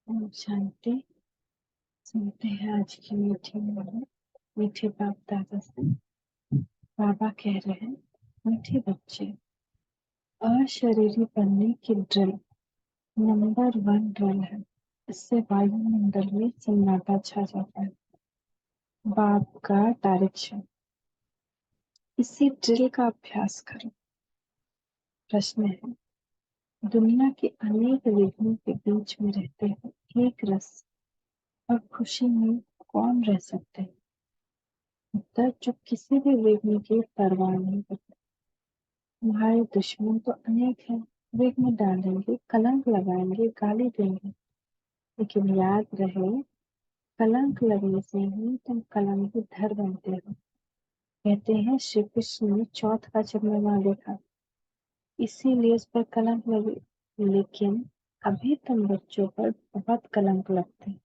ओम शांति। सुनते हैं आज की मीठी मोहन मीठे बाप दादा से। बाबा कह रहे हैं, मीठे बच्चे, अशरीरी बनने की ड्रिल नंबर 1 ड्रिल है। इससे वायुमंडल में सन्नाटा छा जाता है। बाप का डायरेक्शन, इसी ड्रिल का अभ्यास करो। प्रश्न है, दुनिया के अनेक विघ्नों के बीच में रहते हुए एक रस और खुशी में कौन रह सकते हैं? उत्तर, जो किसी भी विघ्न की परवाह नहीं करते। तुम्हारे दुश्मन तो अनेक हैं, विघ्न डालेंगे, कलंक लगाएंगे, गाली देंगे, लेकिन याद रहे, कलंक लगने से ही तुम कलंकधर बनते हो। कहते हैं श्री कृष्ण ने चौथ का चंद्रमा देखा, इसीलिए उस पर कलंक लगी, लेकिन अभी तुम बच्चों पर बहुत कलंक लगते हैं।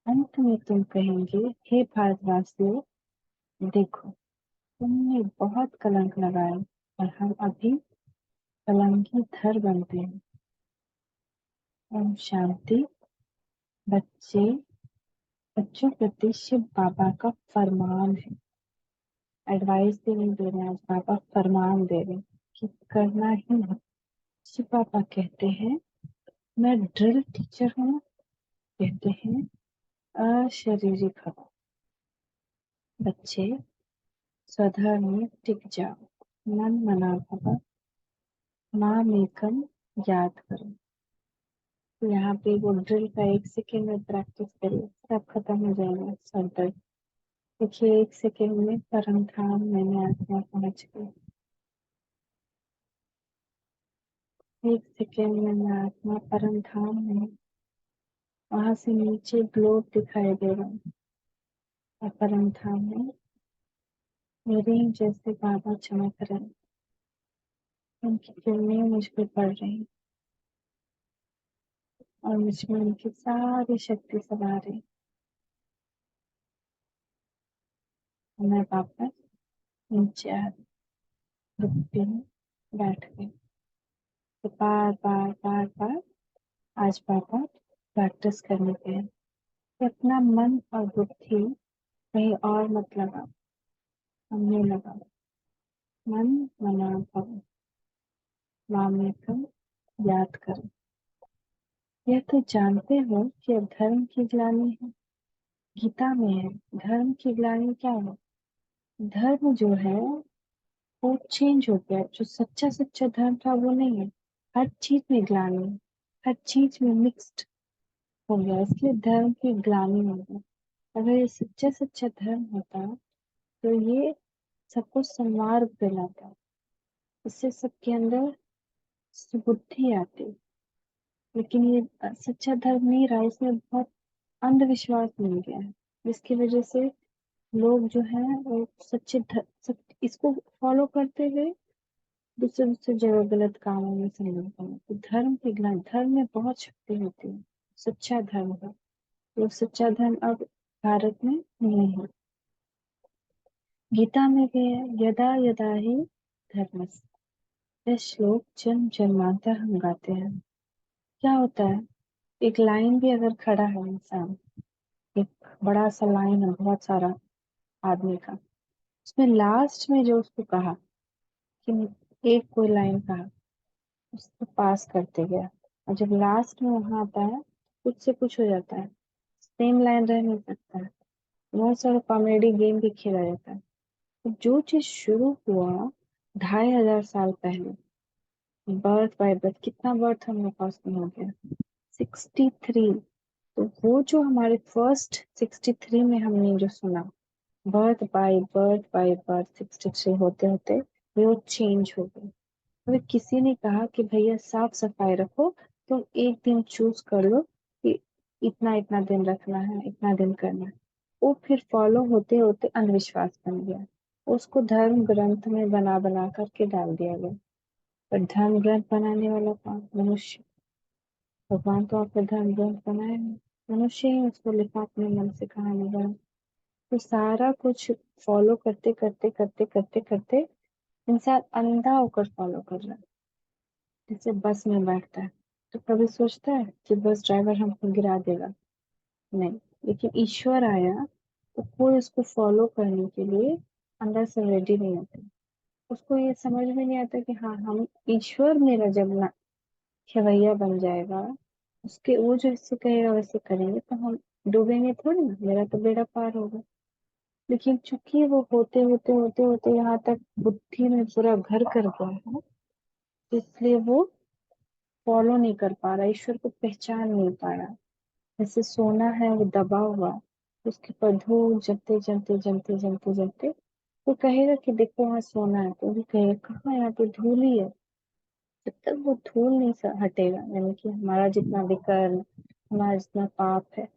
अंत में तुम कहेंगे, हे भारतवासियों, देखो तुमने बहुत कलंक लगाया और हम अभी कलंकीधर बनते हैं। ओम शांति। बच्चे बच्चों प्रति शिव बाबा का फरमान है। एडवाइस भी नहीं दे रहे हैं, आज बाबा फरमान दे रहे हैं कि करना ही है। शिव बाबा कहते हैं, मैं ड्रिल टीचर हूँ। कहते हैं, अशरीरी भव। बच्चे स्वधर्म में टिक जाओ, मन मना भव, मामेकम याद करो। तो यहाँ पे वो ड्रिल का 1 सेकेंड में प्रैक्टिस करिए, सब खत्म हो जाएगा सर दर्द। देखिए 1 सेकेंड में परम धाम मैंने आत्मा पहुंच गई। 1 सेकेंड में मैं आत्मा परम धाम में, वहां से नीचे ग्लोब दिखाई दे रहा है और परम धाम में मेरे ही जैसे बाबा चमक रहे हैं। उनकी किरणें मुझ पे पड़ रही हैं और मुझ में उनकी सारी शक्ति सवार है। मैं वापस नीचे आ रुकती हूँ, बैठ गई। तो बार बार बार बार आज बाबा प्रैक्टिस करने के हैं कि अपना मन और बुद्धि कहीं और मत लगाओ, हमने लगाओ। मन मना भव, मामेकम याद करो। यह तो जानते हो कि अब धर्म की ग्लानि है। गीता में है, धर्म की ग्लानि क्या है? धर्म जो है वो चेंज हो गया, जो सच्चा सच्चा धर्म था वो नहीं है। हर चीज में ग्लानि है, हर चीज में मिक्स्ड हो गया, इसलिए धर्म की ग्लानि हो गया। अगर ये सच्चा सच्चा धर्म होता तो ये सबको सन्मार्ग दिलाता, इससे सबके अंदर सुबुद्धि आती। लेकिन ये सच्चा धर्म नहीं रहा, इसमें बहुत अंधविश्वास मिल गया है, जिसकी वजह से लोग जो है वो इसको फॉलो करते हुए दूसरे दूसरे जगह गलत कामों में संलग्न हैं। तो धर्म के ज्ञान, धर्म में बहुत शक्ति होती है, सच्चा धर्म है। तो सच्चा धर्म अब भारत में नहीं है। गीता में भी है, यदा यदा ही धर्मस्। यह श्लोक जन्म जन्मांतर हम गाते हैं। क्या होता है, एक लाइन भी अगर खड़ा है इंसान, एक बड़ा सा लाइन है बहुत सारा आदमी का, उसमें लास्ट में जो उसको कहा कि एक कोई लाइन कहा, उसको पास करते गया, और जब लास्ट में वहां आता है कुछ से कुछ हो जाता है, सेम लाइन रह नहीं सकता है, बहुत सारा कॉमेडी गेम भी खेला जाता है। तो जो चीज शुरू हुआ 2500 साल पहले, बर्थ बाय बर्थ, कितना बर्थ हम लोग का उसमें हो गया, 63। तो वो जो हमारे फर्स्ट 63 में हमने जो सुना, बर्थ बाय बर्थ 63 होते होते वो चेंज हो गई। तो किसी ने कहा कि भैया साफ सफाई रखो, तुम एक दिन चूज कर लो कि इतना इतना दिन रखना है, इतना दिन करना है। वो फिर फॉलो होते होते अंधविश्वास बन गया, उसको धर्म ग्रंथ में बना बना करके डाल दिया गया। पर धर्म ग्रंथ बनाने वाला कौन? मनुष्य। भगवान तो आपका धर्म ग्रंथ बनाए नहीं, मनुष्य ही उसको लिखा अपने मन से, कहानी बना। तो सारा कुछ फॉलो करते करते करते करते करते इंसान अंधा होकर फॉलो कर रहा है, जैसे बस में बैठता है, तो कभी सोचता है कि बस ड्राइवर हमको गिरा देगा? नहीं। लेकिन ईश्वर आया तो कोई उसको फॉलो करने के लिए अंदर से रेडी नहीं होता। उसको ये समझ में नहीं आता कि हाँ, हम ईश्वर मेरा जब ना खेवैया बन जाएगा, उसके वो जैसे कहेगा वैसे करेंगे तो हम डूबेंगे थोड़ी ना, मेरा तो बेड़ा पार होगा। लेकिन चूंकि वो होते होते होते होते यहाँ तक बुद्धि में पूरा घर कर गया है, इसलिए वो फॉलो नहीं कर पा रहा, ईश्वर को पहचान नहीं पा रहा। जैसे सोना है वो दबा हुआ, उसके ऊपर धूल जमते जमते जमते जमते जमते वो कहेगा कि देखो वहाँ सोना है, तो भी कहेगा कहाँ, यहाँ तो धूल ही है। जब तक वो धूल नहीं हटेगा, यानी कि हमारा जितना विकर्म, हमारा जितना पाप है,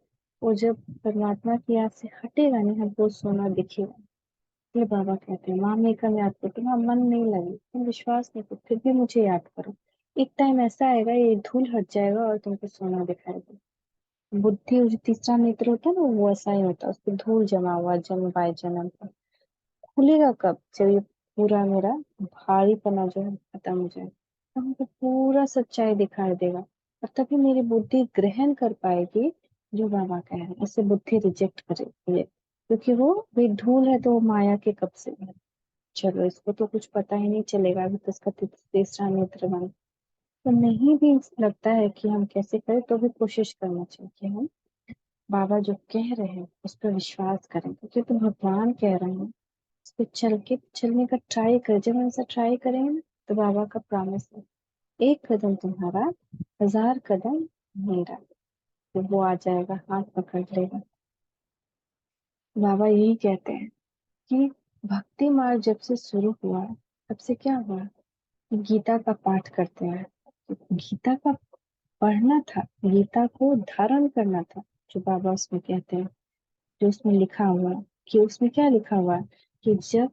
वो जब परमात्मा की याद से हटेगा नहीं, हमको सोना दिखेगा। ये बाबा कहते हैं, माँ मैं कम याद करो, तुम्हारा मन नहीं लगे, तुम विश्वास नहीं करो, फिर भी मुझे याद करो। एक टाइम ऐसा आएगा, ये धूल हट जाएगा और तुमको सोना दिखाई देगा। बुद्धि, वो जो तीसरा नेत्र होता है ना, वो ऐसा ही होता है, उस पर धूल जमा हुआ जन्म बाय जन्म का। खुलेगा कब? जब ये पूरा मेरा भारीपना जो है खत्म हो जाए, तो हमको पूरा सच्चाई दिखाई देगा। और तभी मेरी बुद्धि ग्रहण कर पाएगी जो बाबा कह रहे हैं। इससे बुद्धि रिजेक्ट करेगी, क्योंकि वो भी धूल है, तो वो माया के कब से है। चलो, इसको तो कुछ पता ही नहीं चलेगा, अभी तो इसका तीसरा नेत्र बंद। तो नहीं भी लगता है कि हम कैसे करें, तो भी कोशिश करना चाहिए कि हम बाबा जो कह रहे हैं उस पर विश्वास करें, क्योंकि तो भगवान कह रहे हैं। उस पर चलने का ट्राई करें। जब हम ऐसा ट्राई करेंगे ना, तो बाबा का प्रॉमिस है, एक कदम तुम्हारा, 1000 कदम मेरा। तो वो आ जाएगा, हाथ पकड़ लेगा। बाबा यही कहते हैं कि भक्ति मार्ग जब से शुरू हुआ, तब से क्या हुआ कि गीता का पाठ करते हैं। तो गीता का पढ़ना था, गीता को धारण करना था, जो बाबा उसमें कहते हैं, जो उसमें लिखा हुआ है। कि उसमें क्या लिखा हुआ है कि जब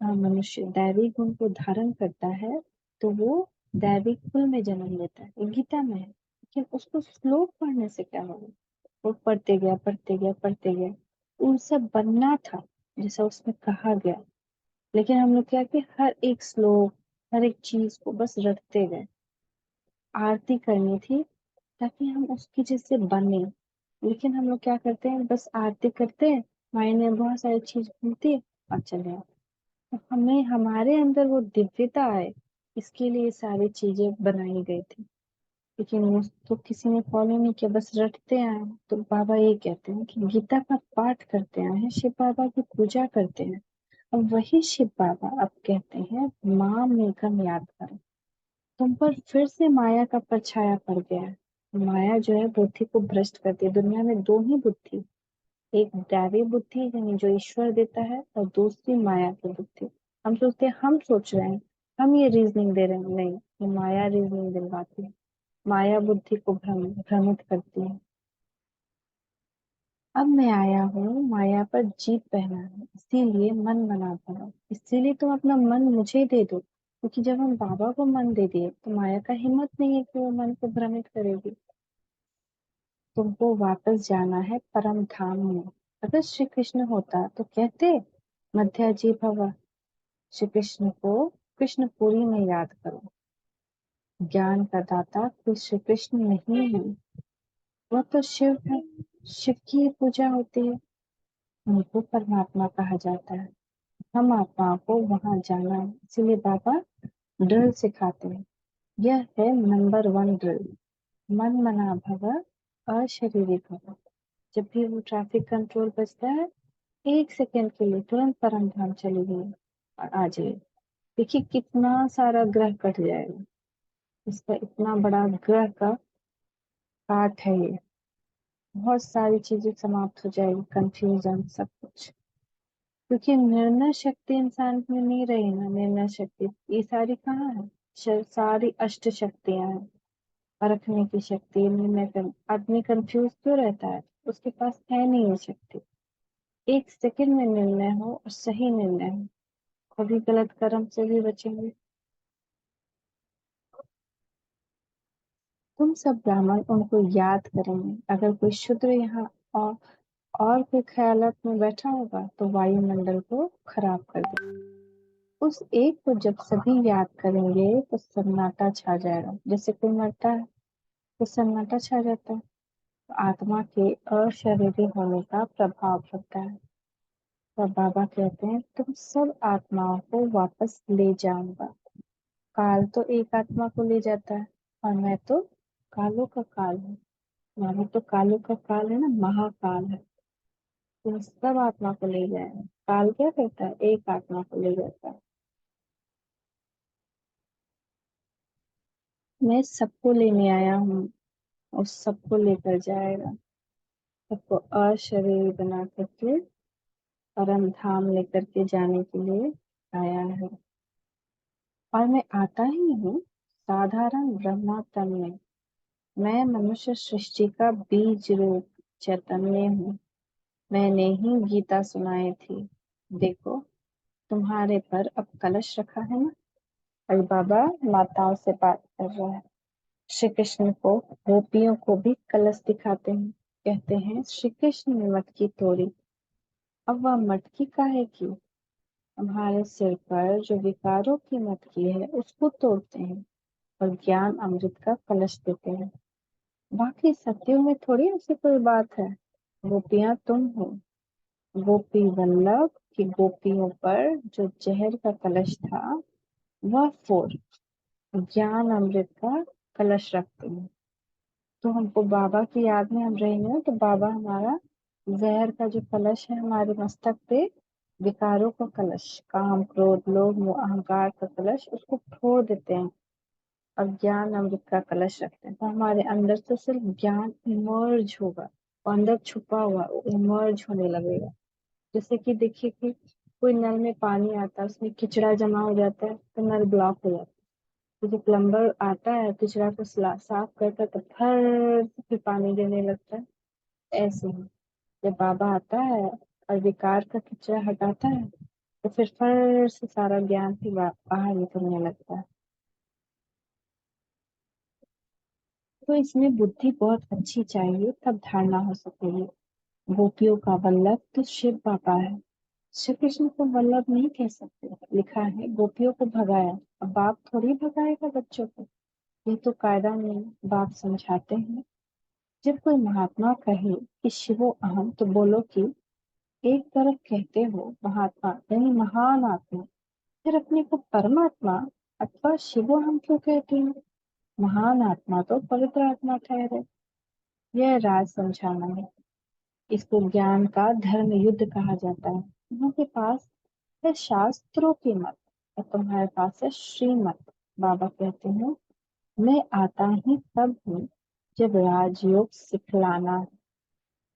मनुष्य दैवी गुण को धारण करता है, तो वो दैवी कुल में जन्म लेता है, ये गीता में है। लेकिन उसको श्लोक पढ़ने से क्या होगा? वो पढ़ते गया पढ़ते गया पढ़ते गया, उन सब बनना था जैसा उसमें कहा गया। लेकिन हम लोग क्या कि हर एक श्लोक, हर एक चीज को बस रटते गए। आरती करनी थी ताकि हम उसकी जैसे बने। लेकिन हम लोग क्या करते हैं, बस आरती करते हैं, माइंड में बहुत सारी चीज घूमती है और चले आते। तो हमें हमारे अंदर वो दिव्यता आए, इसके लिए सारी चीजें बनाई गई थी। लेकिन वो तो किसी ने फॉलो नहीं किया, बस रटते आए हैं। तो बाबा ये कहते हैं कि गीता का पाठ करते आए हैं, शिव बाबा की पूजा करते हैं। अब वही शिव बाबा अब कहते हैं, माँ मेघम याद करो। तुम पर फिर से माया का परछाया पड़ गया है। माया जो है बुद्धि को भ्रष्ट करती है। दुनिया में दो ही बुद्धि, एक दैवी बुद्धि यानी जो ईश्वर देता है, और दूसरी माया की बुद्धि। हम सोचते हैं, हम सोच रहे हैं, हम ये रीजनिंग दे रहे हैं, नहीं, ये माया रीजनिंग दिलवाती है। माया बुद्धि को भ्रमित करती है। अब मैं आया हूँ माया पर जीत पहना है, इसीलिए मन मना पाओ। इसीलिए तुम अपना मन मुझे दे दो, क्योंकि जब हम बाबा को मन दे दिए तो माया का हिम्मत नहीं है कि वो मन को भ्रमित करेगी। तुमको वापस जाना है परम धाम में। अगर श्री कृष्ण होता तो कहते, मध्याजी भव। श्री कृष्ण को कृष्णपुरी में याद करो। ज्ञान का दाता कोई श्री कृष्ण नहीं है, वह तो शिव है। शिव की ही पूजा होती है, उनको परमात्मा कहा जाता है। हम आत्माओं को वहां जाना है, इसीलिए बाबा ड्रिल सिखाते हैं। यह है नंबर 1 ड्रिल। मन मना भव, अशरीरी भव। जब भी वो ट्रैफिक कंट्रोल बजता है, 1 सेकेंड के लिए तुरंत परम धाम चली गई और आ जाइए। देखिए कितना सारा ग्रह कट जाएगा। इसका इतना बड़ा ग्रह का पार्ट है ये। बहुत सारी चीजें समाप्त हो जाएगी, कंफ्यूजन सब कुछ। क्योंकि निर्णय शक्ति इंसान में नहीं रही ना, निर्णय शक्ति ये सारी कहाँ है? सारी अष्ट शक्तियां हैं। परखने की शक्ति, निर्णय कर, आदमी कंफ्यूज क्यों रहता है? उसके पास है नहीं ये शक्ति। 1 सेकेंड में निर्णय हो और सही निर्णय हो, कभी गलत कर्म से भी बचेंगे। तुम सब ब्राह्मण उनको याद करेंगे। अगर कोई शूद्र यहाँ और कोई ख्यालात में बैठा होगा तो वायुमंडल को खराब कर दे। उस एक को जब सभी याद करेंगे तो सन्नाटा छा जाएगा। जैसे कोई मरता है, तो सन्नाटा छा जाता है। तो आत्मा के अशरीरी होने का प्रभाव पड़ता है। तब बाबा कहते हैं तुम सब आत्माओं को वापस ले जाऊंगा। काल तो एक आत्मा को ले जाता है और मैं तो कालों का काल हूँ। मानो तो कालों का काल है ना, महाकाल है। तो सब आत्मा को ले जाएगा। काल क्या करता है? एक आत्मा को ले जाता है। मैं सबको लेने आया हूँ और सबको लेकर जाएगा। सबको अशरीरी बना करके परम धाम लेकर के जाने के लिए आया है। और मैं आता ही हूँ साधारण ब्रह्मा तन में। मैं मनुष्य सृष्टि का बीज रूप चैतन्य हूँ। मैंने ही गीता सुनाई थी। देखो तुम्हारे पर अब कलश रखा है ना। और बाबा माताओं से बात कर रहा है। श्री कृष्ण को गोपियों को भी कलश दिखाते हैं। कहते हैं श्री कृष्ण ने मटकी तोड़ी। अब वह मटकी काहे की? हमारे सिर पर जो विकारों की मटकी है उसको तोड़ते हैं और ज्ञान अमृत का कलश देते हैं। बाकी सत्यों में थोड़ी ऐसी कोई बात है। गोपियां तुम हो। गोपी वल्लभ की गोपियों पर जो जहर का कलश था वह फोड़ ज्ञान अमृत का कलश रखते हैं। तो हमको बाबा की याद में हम रहेंगे ना, तो बाबा हमारा जहर का जो कलश है हमारे मस्तक पे, विकारों का कलश, काम क्रोध लोभ मोह अहंकार का कलश, उसको फोड़ देते हैं और ज्ञान अमृत का कलश रखते हैं। तो हमारे अंदर से सिर्फ ज्ञान इमर्ज होगा और अंदर छुपा हुआ वो इमर्ज होने लगेगा। जैसे कि देखिए कि कोई नल में पानी आता है, उसमें किचड़ा जमा हो जाता है तो नल ब्लॉक हो जाता है। तो जो प्लम्बर आता है कचरा को साफ करता है तो फर से फिर पानी देने लगता है। ऐसे ही जब बाबा आता है और विकार का कचरा हटाता है तो फिर फर से सारा ज्ञान भी बाहर निकलने लगता है। तो इसमें बुद्धि बहुत अच्छी चाहिए तब धारणा हो सकेगी। गोपियों का वल्लभ तो शिव बाबा है। श्री कृष्ण को वल्लभ नहीं कह सकते। लिखा है गोपियों को भगाया। अब बाप थोड़ी भगाएगा बच्चों को। ये तो कायदा नहीं। बाप समझाते हैं जब कोई महात्मा कहे कि शिवो अहम तो बोलो कि एक तरफ कहते हो महात्मा यानी महान आत्मा, फिर अपने को परमात्मा अथवा शिवो हम क्यों कहते हैं? महान आत्मा तो पवित्र आत्मा ठहरे। यह राज समझाना है। इसको ज्ञान का धर्म युद्ध कहा जाता है। उनके पास है शास्त्रों की मत और तुम्हारे पास है श्रीमत। बाबा कहते हैं मैं आता ही तब हूँ जब राजयोग सिखलाना है।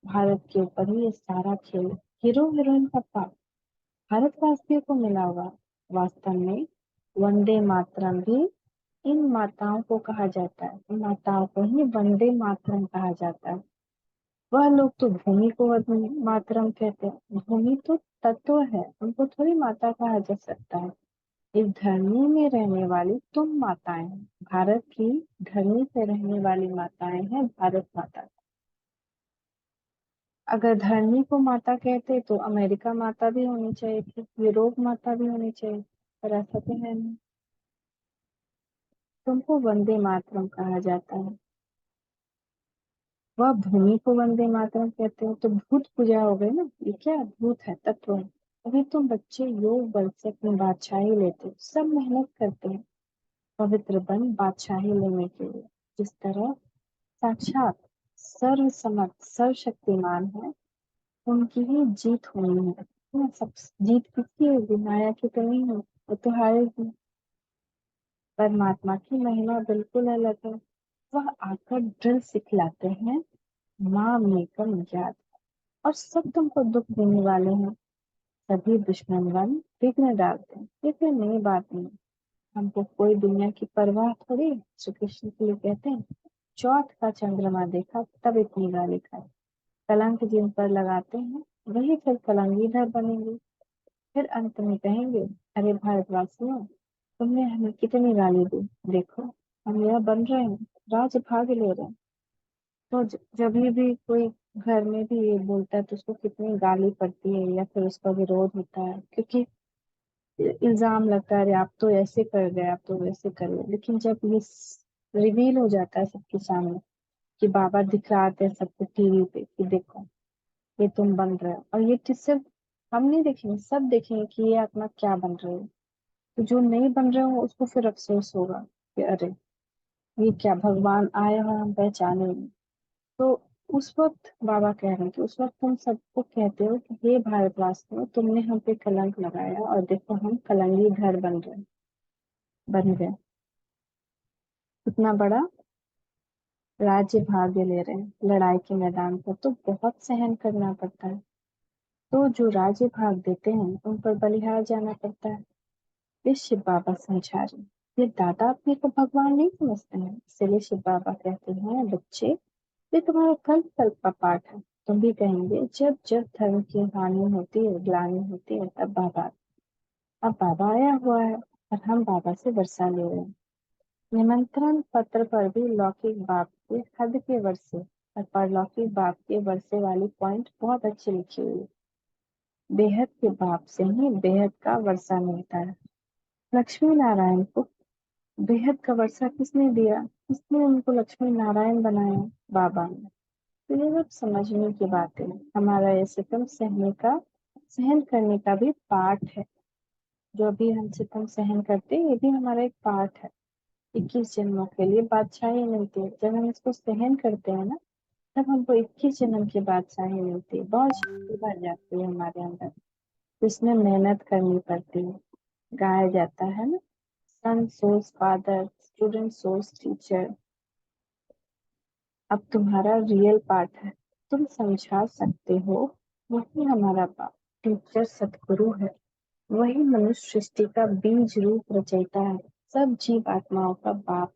भारत के ऊपर ही ये सारा खेल। हीरो हीरोइन का पार्ट भारतवासियों को मिला हुआ। वास्तव में वंदे मातरम भी इन माताओं को कहा जाता है। इन माताओं को ही वंदे मातरम कहा जाता है। वह लोग तो भूमि को वंदे मातरम कहते हैं। भूमि तो तत्व है, उनको थोड़ी माता कहा जा सकता है। इस धरनी में रहने वाली तुम माताएं हैं। भारत की धरनी पे रहने वाली माताएं हैं भारत माता। अगर धरनी को माता कहते तो अमेरिका माता भी होनी चाहिए थी, यूरोप माता भी होनी चाहिए, पर ऐसा तो है नहीं। तुमको वंदे मातरम कहा जाता है। वह भूमि को वंदे मातरम कहते हैं तो भूत पूजा हो गई ना। ये क्या भूत है? तत्व है। अभी तुम बच्चे योग बल से अपनी बादशाही लेते हो, सब मेहनत करते हैं पवित्र बन बादशाही लेने के लिए। जिस तरह साक्षात सर्वसमर्थ सर्वशक्तिमान है उनकी ही जीत होनी है ना। सब जीत किसकी होगी? माया की तो नहीं हो, वो तो हारेगी। परमात्मा की महिमा बिल्कुल अलग है। वह आकर ड्रिल सिखलाते हैं माम एकम ज्ञात। और सब तुमको दुख देने वाले हैं। सभी दुश्मन बन विघ्न डालते हैं। ये कोई नई बात नहीं। हमको कोई दुनिया की परवाह थोड़ी। श्री कृष्ण के लिए कहते हैं चौथ का चंद्रमा देखा तब इतनी गाली खाई। कलंक जिन पर लगाते हैं वही फिर कलंगीधर बनेंगे। फिर अंत में कहेंगे अरे भारतवासियों तुमने हमें कितनी गाली दी। देखो हम यह बन रहे हैं, राज भाग ले रहे हैं। तो जब भी कोई घर में भी ये बोलता है तो उसको कितनी गाली पड़ती है या फिर उसका विरोध होता है, क्योंकि इल्जाम लगता है अरे आप तो ऐसे कर गए, आप तो वैसे कर गए। लेकिन जब ये रिवील हो जाता है सबके सामने कि बाबा दिखलाते हैं सबको टीवी पे कि देखो ये तुम बन रहे हो, और ये चीज सिर्फ हम नहीं देखेंगे, सब देखेंगे कि ये आत्मा क्या बन रही है। तो जो नहीं बन रहे हो उसको फिर अफसोस होगा कि अरे ये क्या, भगवान आए और हम पहचाने नहीं। तो उस वक्त बाबा कह रहे हैं कि उस वक्त तुम सबको कहते हो कि हे भारतवासियों, तुमने हम पे कलंक लगाया और देखो हम कलंगी घर बन गए। इतना बड़ा राज्य भाग्य ले रहे हैं लड़ाई के मैदान पर, तो बहुत सहन करना पड़ता है। तो जो राज्य भाग देते हैं उन पर बलिहार जाना पड़ता है। ये शिव बाबा समझा रहे हैं। ये दादा अपने को भगवान नहीं समझते हैं, इसलिए शिव बाबा कहते हैं बच्चे ये तुम्हारा कल्प कल्प का पाठ है। तुम भी कहेंगे जब जब धर्म की हानि होती है, ग्लानि होती है, तब बाबा, अब बाबा आया हुआ है और हम बाबा से वर्षा ले रहे हैं। निमंत्रण पत्र पर भी लौकिक बाप के हद के वर्षे और परलौकिक बाप के वर्षे वाली पॉइंट बहुत अच्छी लिखी हुई है। बेहद के बाप से ही बेहद का वर्षा मिलता है। लक्ष्मी नारायण को बेहद का वर्षा किसने दिया? किसने उनको लक्ष्मी नारायण बनाया? बाबा ने। तो ये सब समझने की बात है। हमारा ये सितम सहन करने का भी पाठ है। जो अभी हम सितम सहन करते हैं, ये भी हमारा एक पाठ है। 21 जन्मों के लिए बादशाही मिलती है। जब हम इसको सहन करते हैं ना, तब हमको 21 जन्म की बादशाही मिलती है। बहुत शक्ति भर जाती है हमारे अंदर। तो इसमें मेहनत करनी पड़ती है। गाया जाता है ना, son source father, student source teacher. अब तुम्हारा रियल पार्ट है। तुम समझा सकते हो। वही हमारा बाप टीचर सतगुरु है। वही मनुष्य सृष्टि का बीज रूप रचयिता है। सब जीव आत्माओं का बाप।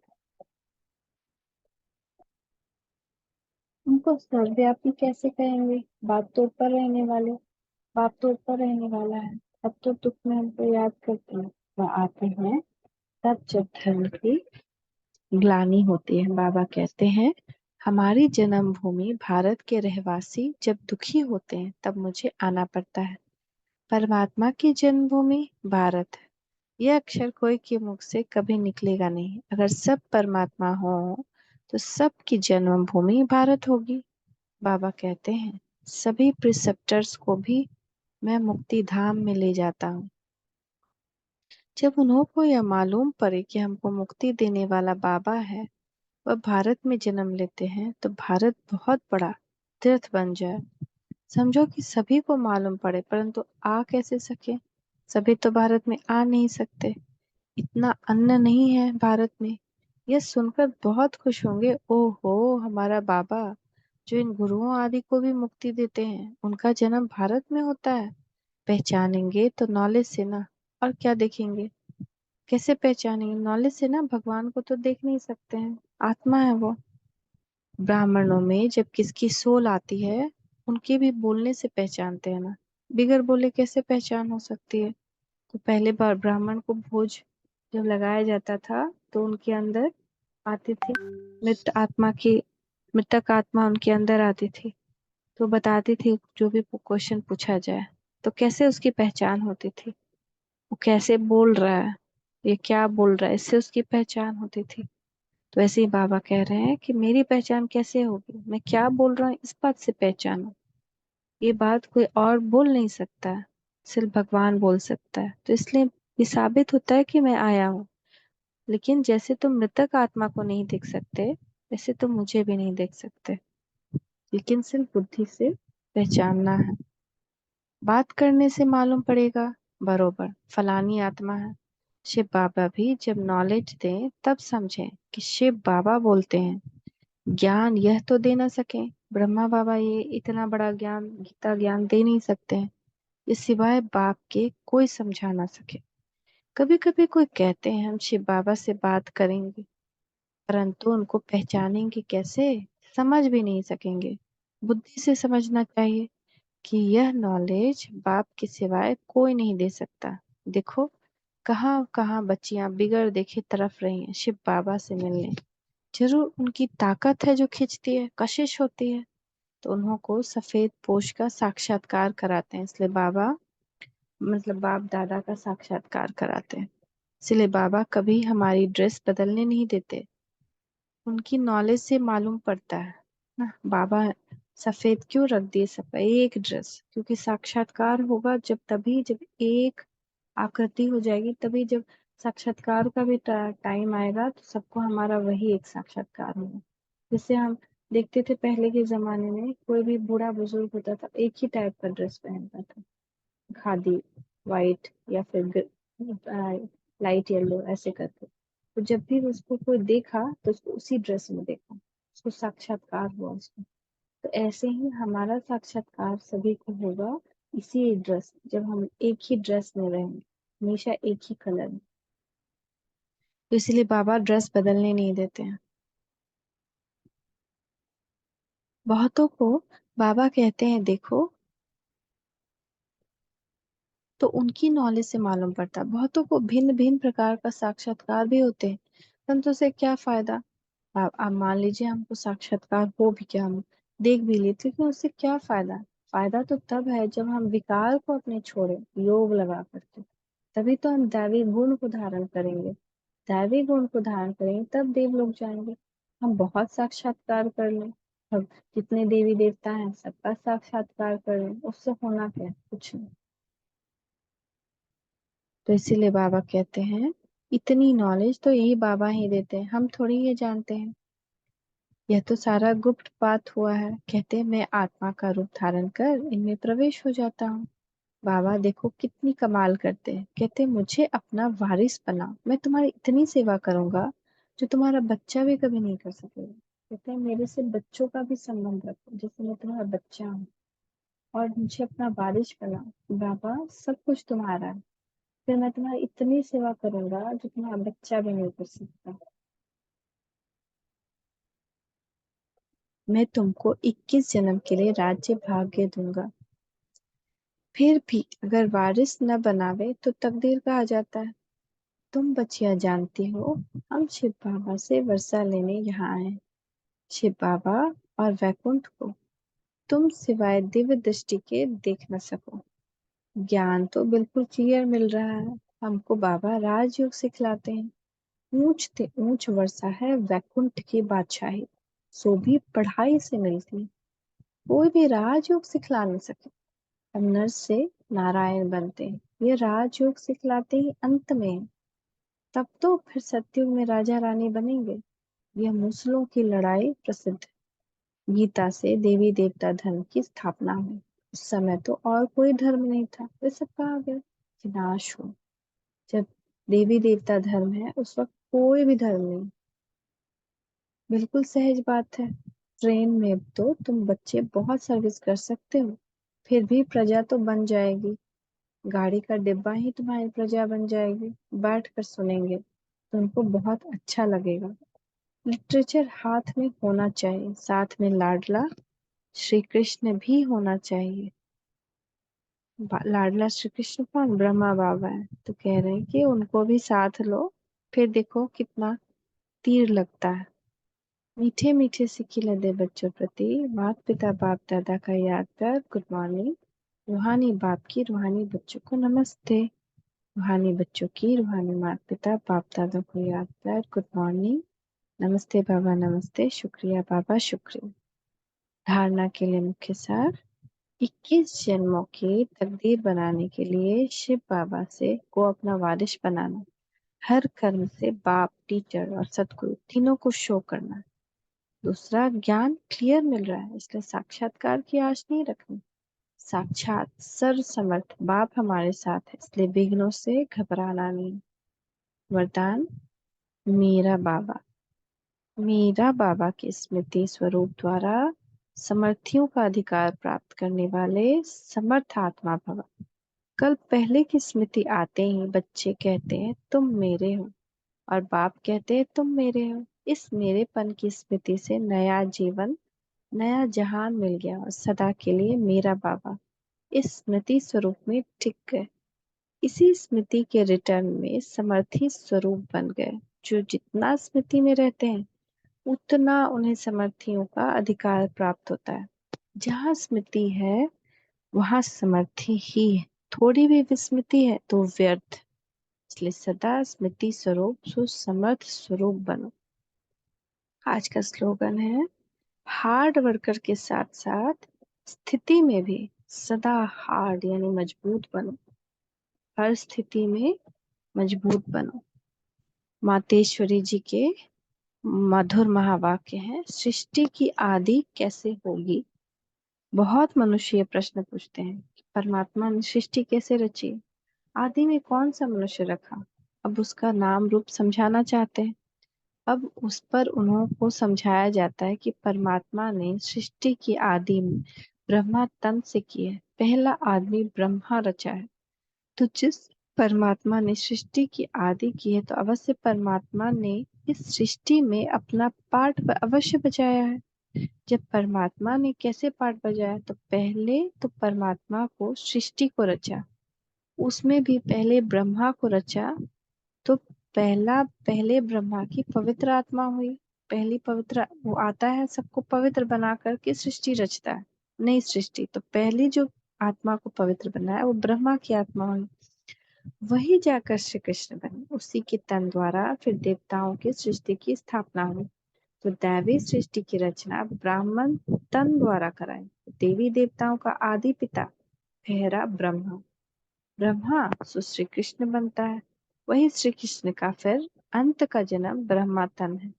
उनको सर्वव्यापी कैसे कहेंगे? बाप तो ऊपर रहने वाले, बाप तो ऊपर रहने वाला है। अब तो दुख में हमको याद करते हैं, वह आते हैं तब जब धर्म की ग्लानि होती है। बाबा कहते हैं हमारी जन्मभूमि भारत के रहवासी जब दुखी होते हैं तब मुझे आना पड़ता है। परमात्मा की जन्मभूमि भारत है। यह अक्षर कोई के मुख से कभी निकलेगा नहीं। अगर सब परमात्मा हो तो सबकी जन्मभूमि भारत होगी। बाबा कहते हैं सभी प्रिसेप्टर्स को भी मैं मुक्ति धाम में ले जाता हूँ। जब उन्हों को यह मालूम पड़े कि हमको मुक्ति देने वाला बाबा है, वह भारत में जन्म लेते हैं, तो भारत बहुत बड़ा तीर्थ बन जाए। समझो कि सभी को मालूम पड़े, परंतु आ कैसे सके? सभी तो भारत में आ नहीं सकते। इतना अन्न नहीं है भारत में। यह सुनकर बहुत खुश होंगे, ओहो हमारा बाबा जो इन गुरुओं आदि को भी मुक्ति देते हैं, उनका जन्म भारत में होता है। पहचानेंगे तो नॉलेज से ना, और क्या देखेंगे? कैसे पहचानेंगे? नॉलेज से ना। भगवान को तो देख नहीं सकते हैं, आत्मा है वो। ब्राह्मणों में जब किसकी सोल आती है, उनके भी बोलने से पहचानते हैं ना। बिगर बोले कैसे पहचान हो सकती है? तो पहले बार ब्राह्मण को भोज जब लगाया जाता था, तो उनके अंदर आती थी मृत आत्मा की, मृतक आत्मा उनके अंदर आती थी। तो बताती थी जो भी क्वेश्चन पूछा जाए, तो कैसे उसकी पहचान होती थी? वो कैसे बोल रहा है, ये क्या बोल रहा है, इससे उसकी पहचान होती थी। तो ऐसे ही बाबा कह रहे हैं कि मेरी पहचान कैसे होगी? मैं क्या बोल रहा हूँ इस बात से पहचानो। ये बात कोई और बोल नहीं सकता है, सिर्फ भगवान बोल सकता है। तो इसलिए ये साबित होता है कि मैं आया हूँ। लेकिन जैसे तुम मृतक आत्मा को नहीं देख सकते, वैसे तुम मुझे भी नहीं देख सकते। लेकिन सिर्फ बुद्धि से पहचानना है। बात करने से मालूम पड़ेगा बरोबर फलानी आत्मा है। शिव बाबा भी जब नॉलेज दें तब समझें कि शिव बाबा बोलते हैं। ज्ञान यह तो दे ना सके, ब्रह्मा बाबा ये इतना बड़ा ज्ञान, गीता ज्ञान दे नहीं सकते हैं। ये सिवाय बाप के कोई समझा ना सके। कभी कभी कोई कहते हैं हम शिव बाबा से बात करेंगे, परंतु उनको पहचानेंगे कैसे? समझ भी नहीं सकेंगे। बुद्धि से समझना चाहिए कि यह नॉलेज बाप के सिवाय कोई नहीं दे सकता। देखो कहाँ कहाँ बच्चियां बिगड़ देखे तरफ रही हैं शिव बाबा से मिलने। जरूर उनकी ताकत है जो खींचती है, कशिश होती है। तो उन्हों को सफेद पोश का साक्षात्कार कराते हैं, इसलिए बाबा मतलब बाप दादा का साक्षात्कार कराते हैं। इसलिए बाबा कभी हमारी ड्रेस बदलने नहीं देते। उनकी नॉलेज से मालूम पड़ता है ना। बाबा सफेद क्यों रख दिए सबका एक ड्रेस, क्योंकि साक्षात्कार होगा जब, तभी जब एक आकृति हो जाएगी, तभी जब साक्षात्कार का भी टाइम आएगा तो सबको हमारा वही एक साक्षात्कार होगा। जैसे हम देखते थे पहले के जमाने में, कोई भी बूढ़ा बुजुर्ग होता था एक ही टाइप का ड्रेस पहनता था, खादी, वाइट या फिर लाइट येलो ऐसे करके। तो जब भी उसको कोई देखा तो उसको उसी ड्रेस में देखा, उसको साक्षात्कार हुआ उसको। तो ऐसे ही हमारा साक्षात्कार सभी को होगा इसी ड्रेस, जब हम एक ही ड्रेस में रहेंगे, हमेशा एक ही कलर में। तो इसीलिए बाबा ड्रेस बदलने नहीं देते हैं। बहुतों को बाबा कहते हैं देखो, तो उनकी नॉलेज से मालूम पड़ता है। बहुतों को भिन्न भिन्न प्रकार का साक्षात्कार भी होते हैं, परंतु से क्या फायदा। आप मान लीजिए हमको साक्षात्कार हो भी क्या, हम देख भी लेते, लेकिन उससे क्या फायदा। फायदा तो तब है जब हम विकार को अपने छोड़े योग लगा करके, तभी तो हम दैवी गुण को धारण करेंगे। दैवी गुण को धारण करेंगे तब देव लोग जाएंगे। हम बहुत साक्षात्कार कर लें, अब जितने देवी देवता हैं सबका साक्षात्कार कर लें, उससे होना क्या है? कुछ नहीं। तो इसीलिए बाबा कहते हैं इतनी नॉलेज तो यही बाबा ही देते हैं, हम थोड़ी ये जानते हैं। यह तो सारा गुप्त बात हुआ है। कहते हैं मैं आत्मा का रूप धारण कर इनमें प्रवेश हो जाता हूँ। बाबा देखो कितनी कमाल करते हैं, कहते हैं मुझे अपना वारिस बनाओ, मैं तुम्हारी इतनी सेवा करूंगा जो तुम्हारा बच्चा भी कभी नहीं कर सकेगा। कहते हैं मेरे से बच्चों का भी संबंध रखो, जैसे मैं तुम्हारा बच्चा हूँ, और मुझे अपना वारिस बनाओ। बाबा सब कुछ तुम्हारा है, फिर मैं तुम्हारी इतनी सेवा करूंगा जो तुम्हारा बच्चा भी नहीं कर सकता। मैं तुमको 21 जन्म के लिए राज्य भाग्य दूंगा। फिर भी अगर वारिस न बनावे तो तकदीर कहा जाता है। तुम बच्चियां जानती हो, हम शिव बाबा से वर्षा लेने यहाँ आए। शिव बाबा और वैकुंठ को तुम सिवाय दिव्य दृष्टि के देख न सको। ज्ञान तो बिल्कुल क्लियर मिल रहा है, हमको बाबा राजयोग सिखलाते हैं। ऊंच से ऊंच वर्षा है वैकुंठ की बादशाही, सो भी पढ़ाई से मिलती। कोई भी राजयोग सिखला नहीं सके। अब नर से नारायण बनते हैं, ये राजयोग सिखलाते ही अंत में है। तब तो फिर सतयुग में राजा रानी बनेंगे। यह मुसलों की लड़ाई प्रसिद्ध है। गीता से देवी देवता धर्म की स्थापना हुई। उस समय तो और कोई धर्म नहीं था, वे सब कहा गया कि नाश हो। जब देवी देवता धर्म है उस वक्त कोई भी धर्म नहीं। बिल्कुल सहज बात है। ट्रेन में तो तुम बच्चे बहुत सर्विस कर सकते हो, फिर भी प्रजा तो बन जाएगी। गाड़ी का डिब्बा ही तुम्हारी प्रजा बन जाएगी। बैठ कर सुनेंगे तो उनको बहुत अच्छा लगेगा। लिटरेचर हाथ में होना चाहिए, साथ में लाडला श्री कृष्ण भी होना चाहिए। लाडला श्री कृष्ण कौन, ब्रह्मा बाबा है, तो कह रहे हैं कि उनको भी साथ लो, फिर देखो कितना तीर लगता है। मीठे मीठे से खिलते बच्चों प्रति माता पिता बाप दादा का याद कर गुड मॉर्निंग। रूहानी बाप की रूहानी बच्चों को नमस्ते। रूहानी बच्चों की रूहानी माता पिता बाप दादा को याद कर गुड मॉर्निंग। नमस्ते बाबा नमस्ते, शुक्रिया बाबा शुक्रिया। धारणा के लिए मुख्य सार, 21 जन्मों की तकदीर बनाने के लिए शिव बाबा से को अपना वारिस बनाना। हर कर्म से बाप, टीचर और सदगुरु तीनों को शो करना। दूसरा, ज्ञान क्लियर मिल रहा है इसलिए साक्षात्कार की आश नहीं रखनी। साक्षात सर्व समर्थ बाप हमारे साथ है इसलिए विघ्नों से घबराना नहीं। वरदान, मेरा बाबा। मेरा बाबा के स्मृति स्वरूप द्वारा समर्थियों का अधिकार प्राप्त करने वाले समर्थ आत्मा भव। कल पहले की स्मृति आते ही बच्चे कहते हैं तुम मेरे हो, और बाप कहते हैं तुम मेरे हो। इस मेरेपन की स्मृति से नया जीवन, नया जहान मिल गया और सदा के लिए मेरा बाबा इस स्मृति स्वरूप में टिक गए। इसी स्मृति के रिटर्न में समर्थी स्वरूप बन गए। जो जितना स्मृति में रहते हैं उतना उन्हें समर्थियों का अधिकार प्राप्त होता है। जहाँ स्मृति है वहाँ समर्थी ही है। थोड़ी भी विस्मृति है तो व्यर्थ। इसलिए सदा स्मृति स्वरूप सुसमर्थ स्वरूप बनो। आज का स्लोगन है, हार्ड वर्कर के साथ साथ स्थिति में भी सदा हार्ड यानी मजबूत बनो। हर स्थिति में मजबूत बनो। मातेश्वरी जी के मधुर महावाक्य है, सृष्टि की आदि कैसे होगी। बहुत मनुष्य ये प्रश्न पूछते हैं कि परमात्मा ने सृष्टि कैसे रची, आदि में कौन सा मनुष्य रखा। अब उसका नाम रूप समझाना चाहते हैं। अब उस पर उन्हों को समझाया जाता है कि परमात्मा ने सृष्टि की आदि में ब्रह्मा तंत्र से की है। पहला आदमी ब्रह्मा रचा है। तो जिस परमात्मा ने सृष्टि की आदि की है, तो अवश्य परमात्मा ने इस सृष्टि में अपना पार्ट अवश्य बजाया है। जब परमात्मा ने कैसे पार्ट बजाया, तो पहले तो परमात्मा को सृष्टि को रचा, उसमें भी पहले ब्रह्मा को रचा। तो पहले ब्रह्मा की पवित्र आत्मा हुई। पहली पवित्र वो आता है, सबको पवित्र बना करके सृष्टि रचता है, नई सृष्टि। तो पहली जो आत्मा को पवित्र बनाया वो ब्रह्मा की आत्मा हुई। वही जाकर श्री कृष्ण बने, उसी के तन द्वारा फिर देवताओं की सृष्टि की स्थापना हुई। तो दैवी सृष्टि की रचना ब्राह्मण तन द्वारा कराई। देवी देवताओं का आदि पिता ठहरा ब्रह्मा। ब्रह्मा सो श्री कृष्ण बनता है। वही श्री कृष्ण का फिर अंत का जन्म ब्रह्मा तन है।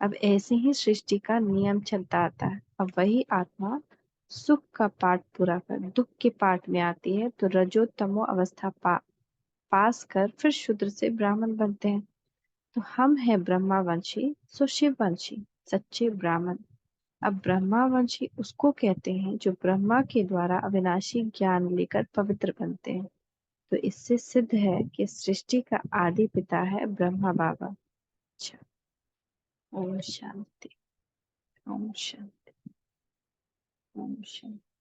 अब ऐसे ही सृष्टि का नियम चलता आता है। अब वही आत्मा सुख का पाठ पूरा कर दुख के पाठ में आती है, तो रजो तमो अवस्था पास कर फिर शूद्र से ब्राह्मण बनते हैं। तो हम हैं ब्रह्मावंशी सो शिववंशी, सच्चे ब्राह्मण। अब ब्रह्मावंशी उसको कहते हैं जो ब्रह्मा के द्वारा अविनाशी ज्ञान लेकर पवित्र बनते हैं। तो इससे सिद्ध है कि सृष्टि का आदि पिता है ब्रह्मा बाबा। अच्छा, ओम शांति, ओम शांति, ओम शांति।